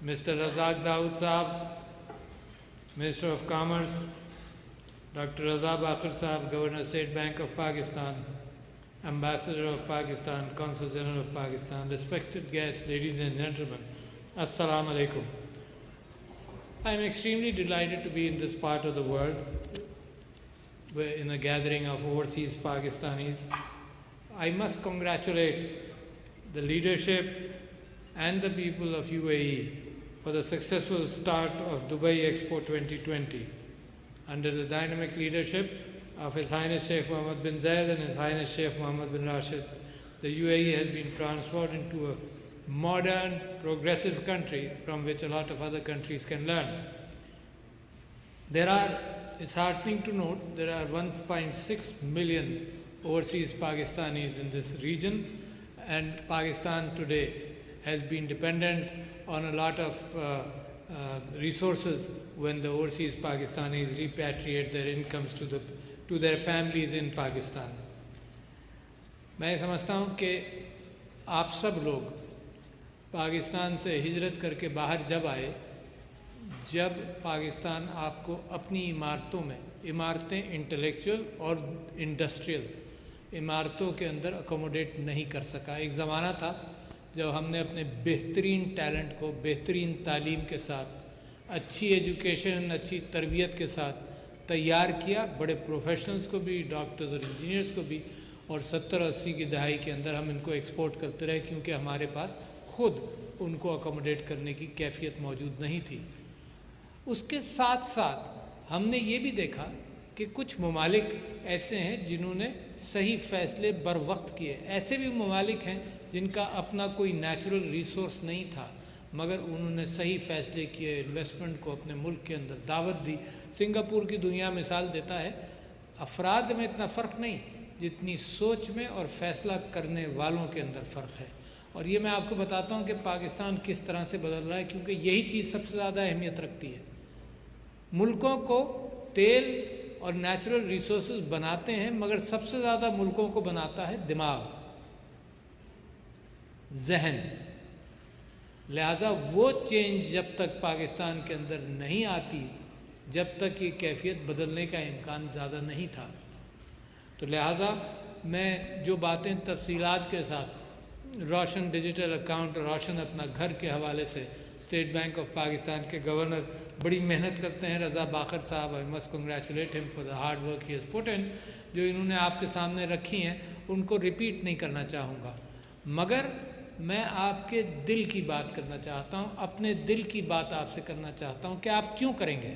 Mr. Razak Dawood Saab, Minister of Commerce, Dr. Raza Baqir Saab, Governor State Bank of Pakistan, Ambassador of Pakistan, Consul General of Pakistan, respected guests, ladies and gentlemen, Assalamu alaikum. I am extremely delighted to be in this part of the world, in a gathering of overseas Pakistanis. I must congratulate the leadership and the people of UAE for the successful start of Dubai Expo 2020. Under the dynamic leadership of His Highness Sheikh Mohammed bin Zayed and His Highness Sheikh Mohammed bin Rashid, the UAE has been transformed into a modern, progressive country from which a lot of other countries can learn. It's heartening to note there are 1.6 million overseas Pakistanis in this region, and Pakistan today has been dependent on a lot of resources when the overseas Pakistanis repatriate their incomes to their families in Pakistan. میں سمجھتا ہوں کہ آپ سب لوگ پاکستان سے ہجرت کر کے باہر جب آئے، جب پاکستان آپ کو اپنی عمارتیں انٹلیکچول اور انڈسٹریل عمارتوں کے اندر اکوموڈیٹ نہیں کر سکا. ایک زمانہ تھا جب ہم نے اپنے بہترین ٹیلنٹ کو بہترین تعلیم کے ساتھ، اچھی ایجوکیشن، اچھی تربیت کے ساتھ تیار کیا، بڑے پروفیشنلز کو بھی، ڈاکٹرز اور انجینئرز کو بھی، اور 70-80 کی دہائی کے اندر ہم ان کو ایکسپورٹ کرتے رہے کیونکہ ہمارے پاس خود ان کو اکوموڈیٹ کرنے کی کیفیت موجود نہیں تھی. اس کے ساتھ ساتھ ہم نے یہ بھی دیکھا کہ کچھ ممالک ایسے ہیں جنہوں نے صحیح فیصلے بر وقت کیے. ایسے بھی ممالک ہیں جن کا اپنا کوئی نیچرل ریسورس نہیں تھا مگر انہوں نے صحیح فیصلے کیے، انویسٹمنٹ کو اپنے ملک کے اندر دعوت دی. سنگاپور کی دنیا مثال دیتا ہے. افراد میں اتنا فرق نہیں جتنی سوچ میں اور فیصلہ کرنے والوں کے اندر فرق ہے. اور یہ میں آپ کو بتاتا ہوں کہ پاکستان کس طرح سے بدل رہا ہے، کیونکہ یہی چیز سب سے زیادہ اہمیت رکھتی ہے. ملکوں کو تیل اور نیچرل ریسورسز بناتے ہیں مگر سب سے زیادہ ملکوں کو بناتا ہے دماغ، ذہن. لہٰذا وہ چینج جب تک پاکستان کے اندر نہیں آتی، جب تک یہ کیفیت بدلنے کا امکان زیادہ نہیں تھا. تو لہٰذا میں جو باتیں تفصیلات کے ساتھ روشن ڈیجیٹل اکاؤنٹ، روشن اپنا گھر کے حوالے سے اسٹیٹ بینک آف پاکستان کے گورنر بڑی محنت کرتے ہیں، رضا باقر صاحب، I must congratulate him for the hard work he has put in، جو انہوں نے آپ کے سامنے رکھی ہیں ان کو ریپیٹ نہیں کرنا چاہوں گا. مگر میں آپ کے دل کی بات کرنا چاہتا ہوں، اپنے دل کی بات آپ سے کرنا چاہتا ہوں کہ آپ کیوں کریں گے.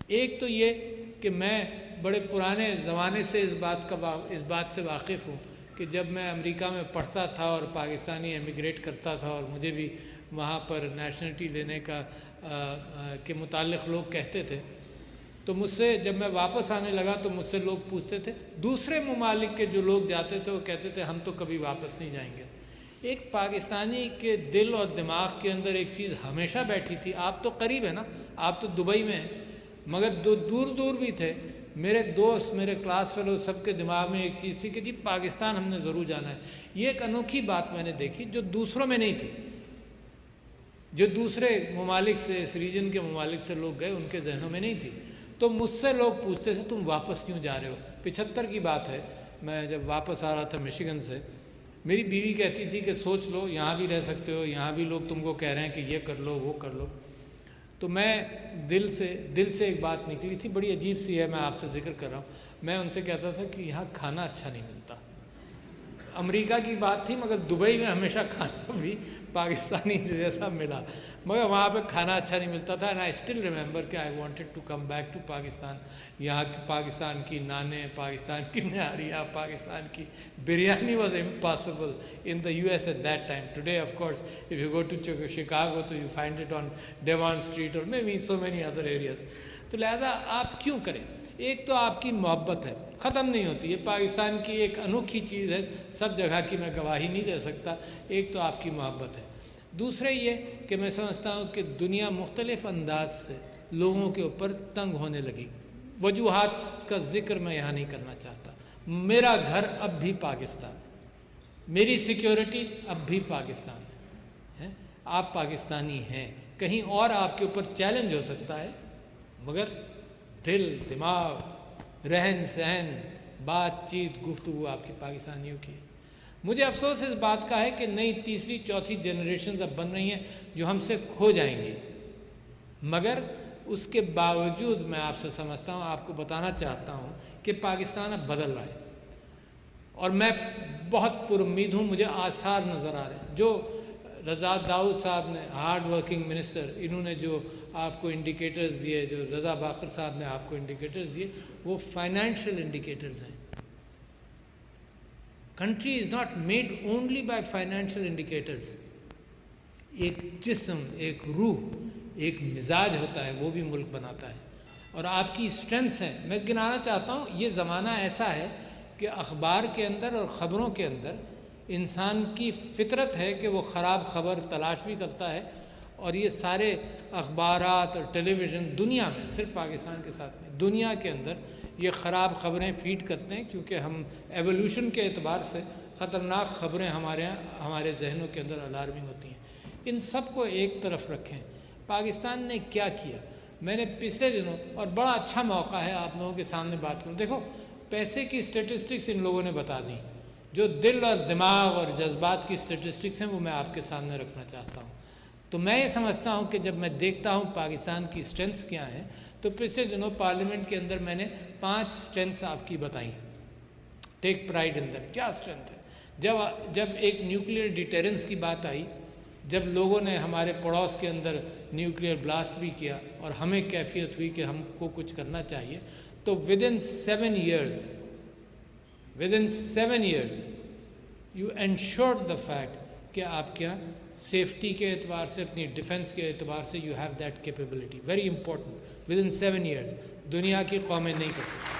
ایک تو یہ کہ میں بڑے پرانے زمانے سے اس بات سے واقف ہوں کہ جب میں امریکہ میں پڑھتا تھا اور پاکستانی ایمیگریٹ کرتا تھا اور مجھے بھی وہاں پر نیشنلٹی لینے کے متعلق لوگ کہتے تھے، تو مجھ سے جب میں واپس آنے لگا تو مجھ سے لوگ پوچھتے تھے، دوسرے ممالک کے جو لوگ جاتے تھے وہ کہتے تھے ہم تو کبھی واپس نہیں جائیں گے. ایک پاکستانی کے دل اور دماغ کے اندر ایک چیز ہمیشہ بیٹھی تھی. آپ تو قریب ہیں نا، آپ تو دبئی میں ہیں، مگر دور دور بھی تھے. میرے دوست، میرے کلاس فیلو، سب کے دماغ میں ایک چیز تھی کہ جی پاکستان ہم نے ضرور جانا ہے. یہ ایک انوکھی بات میں نے دیکھی جو دوسروں میں نہیں تھی. جو دوسرے ممالک سے، اس ریجن کے ممالک سے لوگ گئے ان کے ذہنوں میں نہیں تھی. تو مجھ سے لوگ پوچھتے تھے تم واپس کیوں جا رہے ہو. 75 کی بات ہے، میں جب واپس آ رہا تھا مشیگن سے، میری بیوی کہتی تھی کہ سوچ لو یہاں بھی رہ سکتے ہو، یہاں بھی لوگ تم کو کہہ رہے ہیں کہ یہ کر لو وہ کر لو. تو میں دل سے ایک بات نکلی تھی، بڑی عجیب سی ہے، میں آپ سے ذکر کر رہا ہوں. میں ان سے کہتا تھا کہ یہاں کھانا اچھا نہیں ملتا. امریکہ کی بات تھی مگر دبئی میں ہمیشہ کھانا بھی پاکستانی جیسا ملا، مگر وہاں پہ کھانا اچھا نہیں ملتا تھا. اینڈ آئی اسٹل ریممبر کہ I wanted to come back to Pakistan. یہاں پاکستان کی نانیں، پاکستان کی نہاریاں، پاکستان کی biryani was impossible in the US at that time. Today of course if you go to Chicago تو you find it on Devon Street or maybe so many other areas. تو لہٰذا آپ کیوں کریں. ایک تو آپ کی محبت ہے، ختم نہیں ہوتی. یہ پاکستان کی ایک انوکھی چیز ہے، سب جگہ کی میں گواہی نہیں دے سکتا. ایک تو آپ کی محبت ہے. دوسرے یہ کہ میں سمجھتا ہوں کہ دنیا مختلف انداز سے لوگوں کے اوپر تنگ ہونے لگی. وجوہات کا ذکر میں یہاں نہیں کرنا چاہتا. میرا گھر اب بھی پاکستان، میری سیکیورٹی اب بھی پاکستان ہے. آپ پاکستانی ہیں. کہیں اور آپ کے اوپر چیلنج ہو سکتا ہے، مگر دل، دماغ، رہن سہن، بات چیت، گفتگو آپ کی پاکستانیوں کی ہے. مجھے افسوس اس بات کا ہے کہ نئی تیسری چوتھی جنریشنز اب بن رہی ہیں جو ہم سے کھو جائیں گے، مگر اس کے باوجود میں آپ سے سمجھتا ہوں، آپ کو بتانا چاہتا ہوں کہ پاکستان اب بدل رہا ہے، اور میں بہت پر امید ہوں. مجھے آثار نظر آ رہے ہیں. جو رضا داؤد صاحب نے، ہارڈ ورکنگ منسٹر، انہوں نے جو آپ کو انڈیکیٹرز دیے، جو رضا باقر صاحب نے آپ کو انڈیکیٹرز دیے، وہ فائنینشیل انڈیکیٹرز ہیں. Country is not made only by financial indicators. ایک جسم، ایک روح، ایک مزاج ہوتا ہے، وہ بھی ملک بناتا ہے. اور آپ کی اسٹرینتھس ہیں. میں گنانا چاہتا ہوں، یہ زمانہ ایسا ہے کہ اخبار کے اندر اور خبروں کے اندر انسان کی فطرت ہے کہ وہ خراب خبر تلاش بھی کرتا ہے، اور یہ سارے اخبارات اور ٹیلی ویژن دنیا میں، صرف پاکستان کے ساتھ نہیں، دنیا کے اندر یہ خراب خبریں فیڈ کرتے ہیں، کیونکہ ہم ایولیوشن کے اعتبار سے خطرناک خبریں ہمارے ذہنوں کے اندر الارمنگ ہوتی ہیں. ان سب کو ایک طرف رکھیں. پاکستان نے کیا کیا؟ میں نے پچھلے دنوں، اور بڑا اچھا موقع ہے آپ لوگوں کے سامنے بات کروں. دیکھو، پیسے کی اسٹیٹسٹکس ان لوگوں نے بتا دیں. جو دل اور دماغ اور جذبات کی اسٹیٹسٹکس ہیں وہ میں آپ کے سامنے رکھنا چاہتا ہوں. تو میں یہ سمجھتا ہوں کہ جب میں دیکھتا ہوں پاکستان کی اسٹرینتھس کیا ہیں، تو پچھلے دنوں پارلیمنٹ کے اندر میں نے 5 اسٹرینتھس آپ کی بتائیں. Take pride in them. کیا اسٹرینتھ ہے؟ جب ایک نیوکلیئر ڈیٹرنس کی بات آئی، جب لوگوں نے ہمارے پڑوس کے اندر نیوکلیئر بلاسٹ بھی کیا اور ہمیں کیفیت ہوئی کہ ہم کو کچھ کرنا چاہیے، تو within 7 years you ensured the fact کہ آپ کیا سیفٹی کے اعتبار سے، اپنی ڈیفنس کے اعتبار سے you have that capability. Very important. within 7 years دنیا کی قومیں نہیں کر سکتی.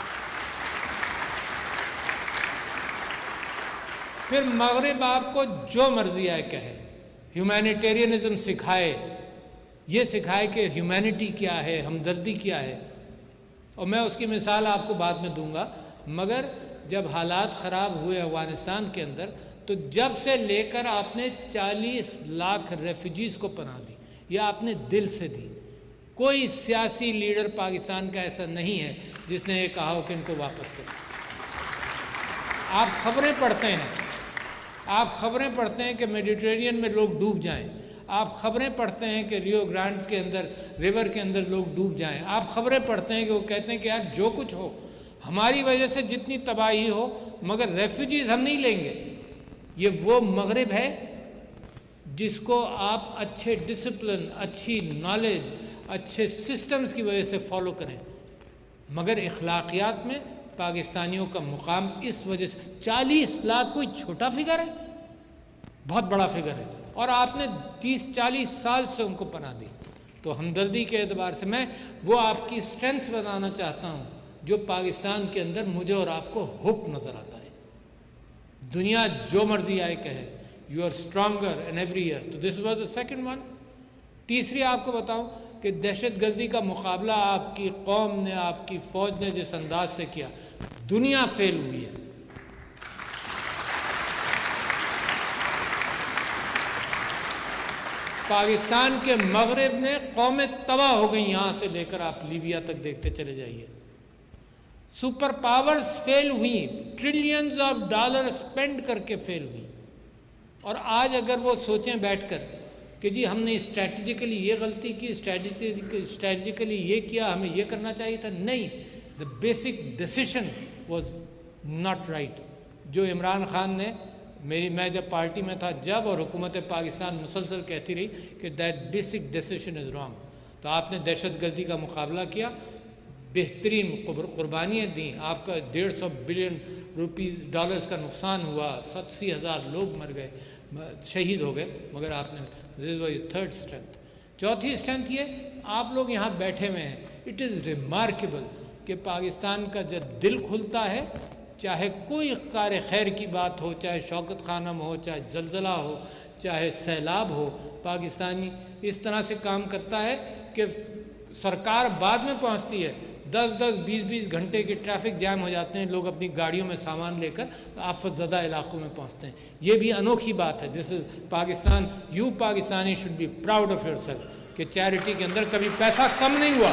پھر مغرب آپ کو جو مرضی آئے کہے، ہیومینیٹیرینزم سکھائے، یہ سکھائے کہ ہیومینٹی کیا ہے، ہمدردی کیا ہے، اور میں اس کی مثال آپ کو بعد میں دوں گا. مگر جب حالات خراب ہوئے افغانستان کے اندر، تو جب سے لے کر آپ نے 40 لاکھ ریفیوجیز کو پناہ دی، یہ آپ نے دل سے دی. کوئی سیاسی لیڈر پاکستان کا ایسا نہیں ہے جس نے یہ کہا ہو کہ ان کو واپس کریں. آپ خبریں پڑھتے ہیں کہ میڈیٹرینین میں لوگ ڈوب جائیں. آپ خبریں پڑھتے ہیں کہ ریو گرانڈز کے اندر، ریور کے اندر لوگ ڈوب جائیں. آپ خبریں پڑھتے ہیں کہ وہ کہتے ہیں کہ یار جو کچھ ہو، ہماری وجہ سے جتنی تباہی ہو، مگر ریفیوجیز ہم نہیں لیں گے. یہ وہ مغرب ہے جس کو آپ اچھے ڈسپلن، اچھی نالج، اچھے سسٹمز کی وجہ سے فالو کریں. مگر اخلاقیات میں پاکستانیوں کا مقام اس وجہ سے 40 لاکھ کوئی چھوٹا فگر ہے، بہت بڑا فگر ہے، اور آپ نے 30-40 سال سے ان کو پناہ دی. تو ہمدردی کے اعتبار سے میں وہ آپ کی اسٹرینتھس بتانا چاہتا ہوں جو پاکستان کے اندر مجھے اور آپ کو ہوپ نظر آتا ہے. دنیا جو مرضی آئے کہے، you are stronger in every year. تو this was the second one. تیسری آپ کو بتاؤں کہ دہشت گردی کا مقابلہ آپ کی قوم نے، آپ کی فوج نے جس انداز سے کیا، دنیا فیل ہوئی ہے. پاکستان کے مغرب نے قومیں تباہ ہو گئیں. یہاں سے لے کر آپ لیبیا تک دیکھتے چلے جائیے. سپر پاورز فیل ہوئی، ٹریلینز آف ڈالر اسپینڈ کر کے فیل ہوئی. اور آج اگر وہ سوچیں بیٹھ کر کہ جی ہم نے اسٹریٹجیکلی یہ غلطی کی، اسٹریٹجیکلی یہ کیا، ہمیں یہ کرنا چاہیے تھا، نہیں. The basic decision was not right. جو عمران خان نے، میں جب پارٹی میں تھا جب، اور حکومت پاکستان مسلسل کہتی رہی کہ that basic decision is wrong. تو آپ نے دہشت گردی کا مقابلہ کیا، بہترین قربانیاں دیں. آپ کا 150 بلین ڈالرز کا نقصان ہوا، 87,000 لوگ مر گئے، شہید ہو گئے، مگر آپ نے دس واز تھرڈ اسٹرینتھ. چوتھی اسٹرینتھ یہ، آپ لوگ یہاں بیٹھے ہوئے ہیں. اٹ از ریمارکیبل کہ پاکستان کا جب دل کھلتا ہے، چاہے کوئی کار خیر کی بات ہو، چاہے شوکت خانم ہو، چاہے زلزلہ ہو، چاہے سیلاب ہو، پاکستانی اس طرح سے کام کرتا ہے کہ سرکار بعد میں پہنچتی ہے. 10-10, 20-20 گھنٹے کے ٹریفک جام ہو جاتے ہیں، لوگ اپنی گاڑیوں میں سامان لے کر آفت زدہ علاقوں میں پہنچتے ہیں. یہ بھی انوکھی بات ہے. This is Pakistan. You Pakistani should be proud of یور سیلف کہ چیریٹی کے اندر کبھی پیسہ کم نہیں ہوا.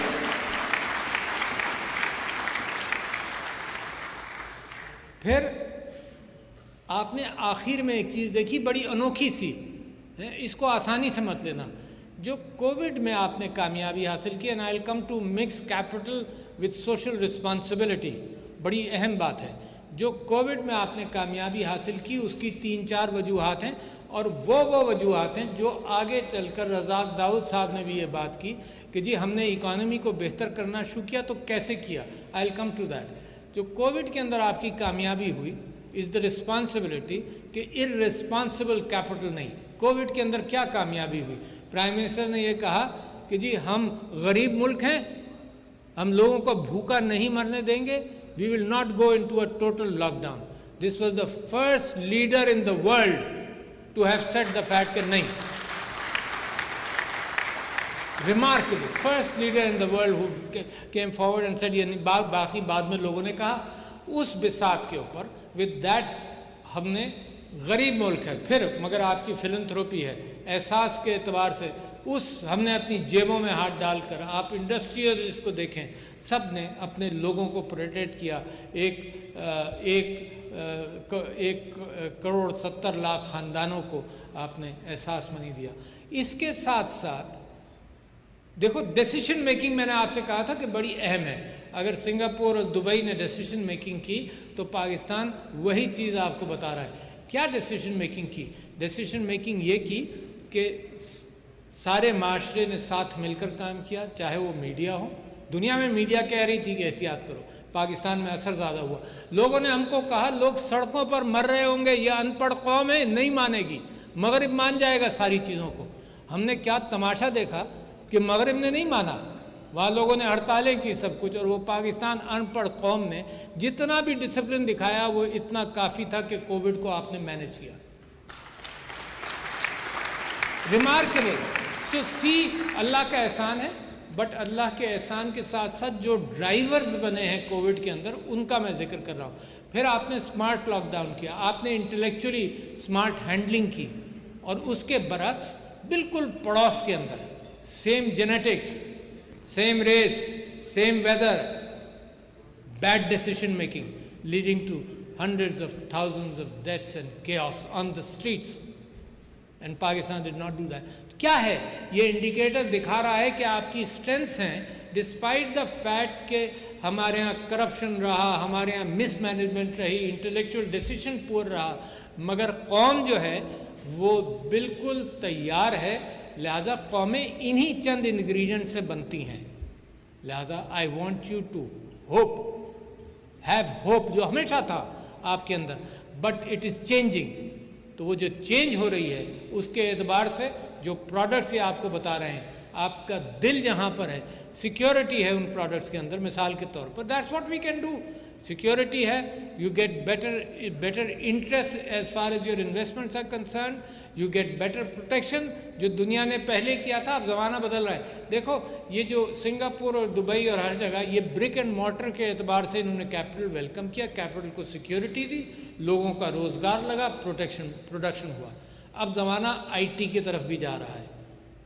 پھر آپ نے آخر میں ایک چیز دیکھی بڑی انوکھی سی، اس کو آسانی سے مت لینا. جو کووڈ میں آپ نے کامیابی حاصل کی، and I will come to mix capital with social responsibility, بڑی اہم بات ہے. جو کووڈ میں آپ نے کامیابی حاصل کی اس کی 3-4 وجوہات ہیں، اور وہ وجوہات ہیں جو آگے چل کر رزاق داؤد صاحب نے بھی یہ بات کی کہ جی ہم نے اکانومی کو بہتر کرنا شروع کیا تو کیسے کیا. آئی ول کم ٹو دیٹ. جو کووڈ کے اندر آپ کی کامیابی ہوئی از دا رسپانسبلٹی کہ ارسپانسبل کیپٹل نہیں. کووڈ کے اندر کیا کامیابی ہوئی؟ پرائم منسٹر نے یہ کہا کہ جی ہم غریب ملک ہیں، ہم لوگوں کو بھوکا نہیں مرنے دیں گے. We will not go into a total lockdown. This was the first leader in the world to have set the fact کہ نہیں. Remarkable. First leader in the world who came forward and said. یعنی باقی بعد میں لوگوں نے کہا اس بساط کے اوپر ود دیٹ ہم نے غریب ملک ہے پھر مگر آپ کی فلنتھروپی ہے، احساس کے اعتبار سے ہم نے اپنی جیبوں میں ہاتھ ڈال کر، آپ انڈسٹریلسٹ کو دیکھیں سب نے اپنے لوگوں کو پروٹیکٹ کیا. ایک 1.70 کروڑ خاندانوں کو آپ نے احساس منی دیا. اس کے ساتھ ساتھ دیکھو ڈیسیشن میکنگ میں نے آپ سے کہا تھا کہ بڑی اہم ہے. اگر سنگاپور اور دبئی نے ڈیسیشن میکنگ کی تو پاکستان وہی چیز آپ کو بتا رہا ہے. کیا ڈیسیشن میکنگ کی؟ ڈیسیشن میکنگ یہ کی کہ سارے معاشرے نے ساتھ مل کر کام کیا، چاہے وہ میڈیا ہو. دنیا میں میڈیا کہہ رہی تھی کہ احتیاط کرو، پاکستان میں اثر زیادہ ہوا. لوگوں نے ہم کو کہا لوگ سڑکوں پر مر رہے ہوں گے، یہ ان پڑھ قوم ہے نہیں مانے گی، مغرب مان جائے گا ساری چیزوں کو. ہم نے کیا تماشا دیکھا کہ مغرب نے نہیں مانا، وہاں لوگوں نے ہڑتالیں کی سب کچھ، اور وہ پاکستان ان پڑھ قوم نے جتنا بھی ڈسپلن دکھایا وہ اتنا کافی تھا کہ کووڈ کو آپ نے مینج کیا. ریمارکیبل. سو اللہ کا احسان ہے، بٹ اللہ کے احسان کے ساتھ ساتھ جو ڈرائیورز بنے ہیں کووڈ کے اندر ان کا میں ذکر کر رہا ہوں. پھر آپ نے اسمارٹ لاک ڈاؤن کیا، آپ نے انٹلیکچولی اسمارٹ ہینڈلنگ کی، اور اس کے برعکس بالکل پڑوس کے اندر same genetics, same race, same weather, bad decision making leading to hundreds of thousands of deaths and chaos on the streets, and Pakistan did not do that. کیا ہے یہ انڈیکیٹر دکھا رہا ہے کہ آپ کی اسٹرینتھس ہیں ڈسپائٹ دا فیکٹ کہ ہمارے ہاں کرپشن رہا، ہمارے ہاں مس مینجمنٹ رہی، انٹلیکچوئل ڈیسیشن پور رہا، مگر قوم جو ہے وہ بالکل تیار ہے. لہٰذا قومیں انہی چند انگریڈینٹ سے بنتی ہیں. لہٰذا I want you to hope, have hope جو ہمیشہ تھا آپ کے اندر، بٹ اٹ از چینجنگ. تو وہ جو چینج ہو رہی ہے اس کے اعتبار سے جو پروڈکٹس یہ آپ کو بتا رہے ہیں، آپ کا دل جہاں پر ہے، سیکیورٹی ہے ان پروڈکٹس کے اندر. مثال کے طور پر that's what we can do. Security ہے، you get better interest as far as your investments are concern, you get better protection. جو دنیا نے پہلے کیا تھا اب زمانہ بدل رہا ہے. دیکھو یہ جو سنگاپور اور دبئی اور ہر جگہ یہ برک اینڈ مارٹر کے اعتبار سے انہوں نے کیپٹل ویلکم کیا، کیپٹل کو سیکیورٹی دی، لوگوں کا روزگار لگا، پروڈکشن ہوا. اب زمانہ آئی ٹی کی طرف بھی جا رہا ہے.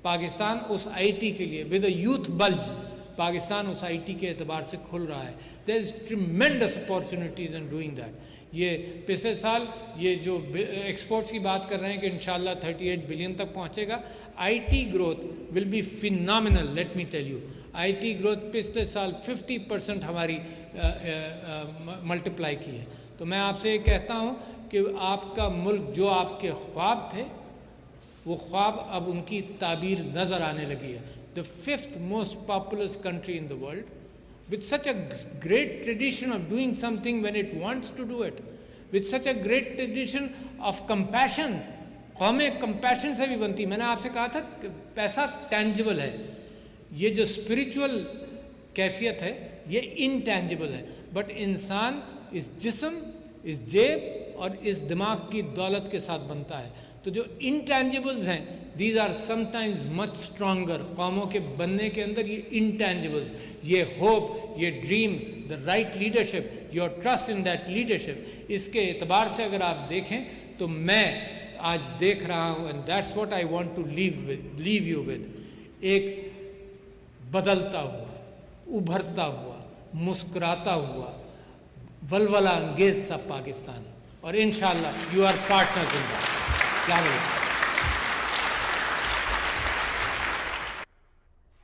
پاکستان اس آئی ٹی کے لیے with a youth bulge, Pakistan اس آئی ٹی کے اعتبار سے کھل رہا ہے. There is tremendous opportunities in doing that. یہ پچھلے سال یہ جو ایکسپورٹس کی بات کر رہے ہیں کہ انشاءاللہ 38 بلین تک پہنچے گا. IT growth will be phenomenal. Let me tell you, IT growth پچھلے سال 50% ہماری ملٹیپلائی کی ہے. تو میں آپ سے یہ کہتا ہوں کہ آپ کا ملک جو آپ کے خواب تھے وہ خواب اب ان کی تعبیر نظر آنے لگی ہے. The 5th most populous country in the world, with such a great tradition of doing something when it wants to do it, with such a great tradition of compassion. قومیں compassion سے بھی بنتی. میں نے آپ سے کہا تھا کہ پیسہ tangible ہے، یہ جو spiritual کیفیت ہے یہ intangible ہے. بٹ انسان اس جسم، اس جیب اور اس دماغ کی دولت کے ساتھ بنتا ہے. تو جو انٹینجبلز ہیں these are sometimes much stronger. قوموں کے بننے کے اندر یہ انٹینجبلز، یہ ہوپ، یہ dream, the right leadership, your trust in that leadership, اس کے اعتبار سے اگر آپ دیکھیں تو میں آج دیکھ رہا ہوں and that's what I want to leave you with, ایک بدلتا ہوا، ابھرتا ہوا، مسکراتا ہوا، ولولہ انگیز سا پاکستان، اور انشاءاللہ you are partners in that. السلام علیکم.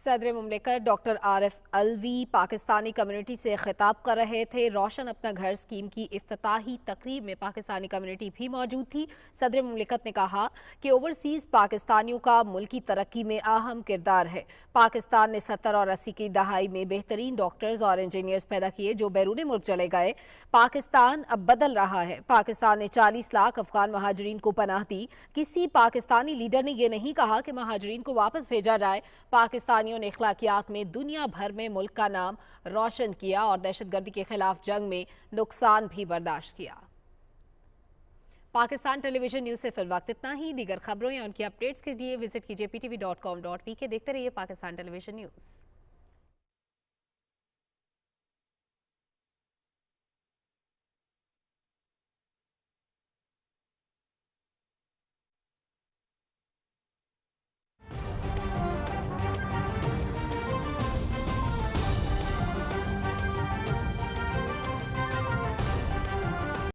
صدر مملکت ڈاکٹر عارف علوی پاکستانی کمیونٹی سے خطاب کر رہے تھے. روشن اپنا گھر اسکیم کی افتتاحی تقریب میں پاکستانی کمیونٹی بھی موجود تھی. صدر مملکت نے کہا کہ اوورسیز پاکستانیوں کا ملکی ترقی میں اہم کردار ہے. پاکستان نے 70 اور 80 کی دہائی میں بہترین ڈاکٹرز اور انجینئرز پیدا کیے جو بیرون ملک چلے گئے. پاکستان اب بدل رہا ہے. پاکستان نے 40 لاکھ افغان مہاجرین کو پناہ دی. کسی پاکستانی لیڈر نے یہ نہیں کہا کہ مہاجرین کو واپس بھیجا جائے. پاکستانیوں نے اخلاقیات میں دنیا بھر میں ملک کا نام روشن کیا اور دہشت گردی کے خلاف جنگ میں نقصان بھی برداشت کیا. پاکستان ٹیلی ویژن نیوز سے فی الوقت اتنا ہی. دیگر خبروں یا ان کی اپڈیٹس کے لیے وزٹ کیجیے ptv.com.pk. دیکھتے رہیے پاکستان ٹیلی ویژن نیوز.